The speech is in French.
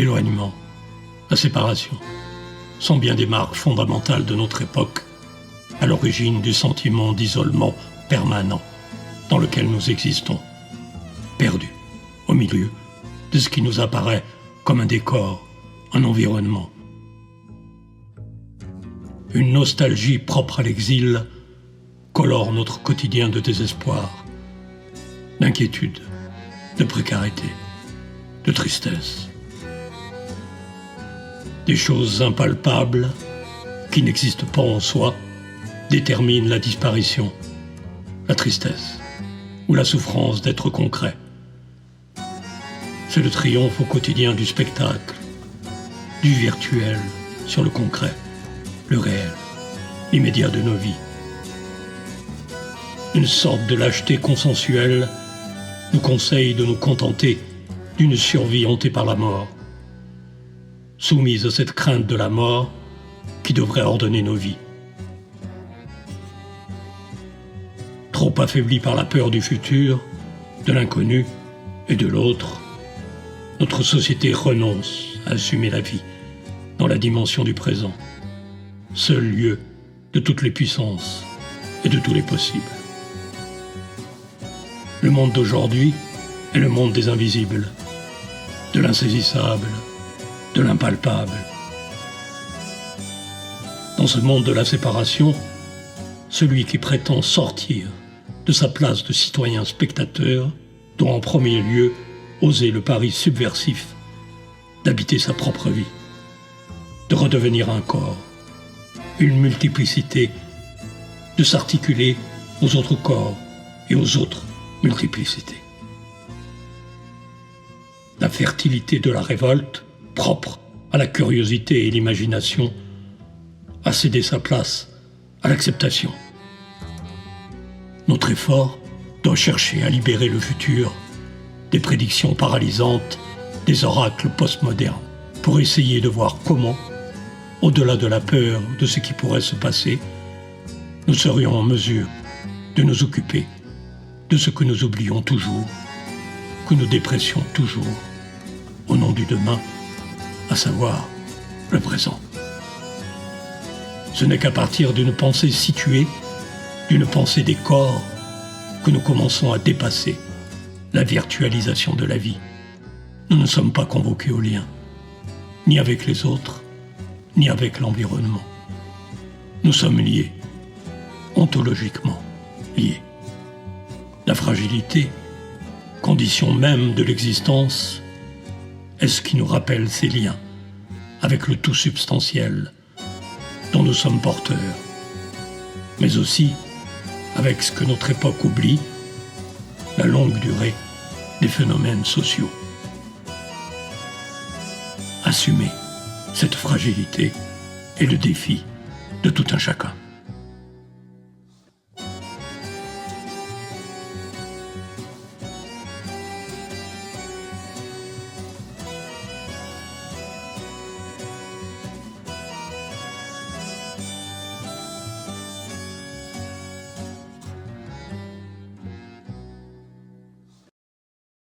l'éloignement, la séparation sont bien des marques fondamentales de notre époque, à l'origine du sentiment d'isolement permanent dans lequel nous existons, perdus au milieu de ce qui nous apparaît comme un décor, un environnement. Une nostalgie propre à l'exil colore notre quotidien de désespoir, d'inquiétude, de précarité, de tristesse. Des choses impalpables qui n'existent pas en soi déterminent la disparition, la tristesse ou la souffrance d'être concret. C'est le triomphe au quotidien du spectacle, du virtuel sur le concret, le réel, l'immédiat de nos vies. Une sorte de lâcheté consensuelle nous conseille de nous contenter d'une survie hantée par la mort, soumise à cette crainte de la mort qui devrait ordonner nos vies. Trop affaiblis par la peur du futur, de l'inconnu et de l'autre, notre société renonce à assumer la vie dans la dimension du présent, seul lieu de toutes les puissances et de tous les possibles. Le monde d'aujourd'hui est le monde des invisibles, de l'insaisissable, de l'impalpable. Dans ce monde de la séparation, celui qui prétend sortir de sa place de citoyen spectateur doit en premier lieu oser le pari subversif d'habiter sa propre vie, de redevenir un corps, une multiplicité, de s'articuler aux autres corps et aux autres multiplicités. La fertilité de la révolte, propre à la curiosité et l'imagination, a cédé sa place à l'acceptation. Notre effort doit chercher à libérer le futur des prédictions paralysantes, des oracles postmodernes, pour essayer de voir comment, au-delà de la peur de ce qui pourrait se passer, nous serions en mesure de nous occuper de ce que nous oublions toujours, que nous dépressions toujours, au nom du demain, à savoir le présent. Ce n'est qu'à partir d'une pensée située, d'une pensée des corps, que nous commençons à dépasser la virtualisation de la vie. Nous ne sommes pas convoqués au lien, ni avec les autres, ni avec l'environnement. Nous sommes liés, ontologiquement liés. La fragilité, condition même de l'existence, est ce qui nous rappelle ces liens avec le tout substantiel dont nous sommes porteurs, mais aussi avec ce que notre époque oublie, la longue durée des phénomènes sociaux. Assumer cette fragilité est le défi de tout un chacun.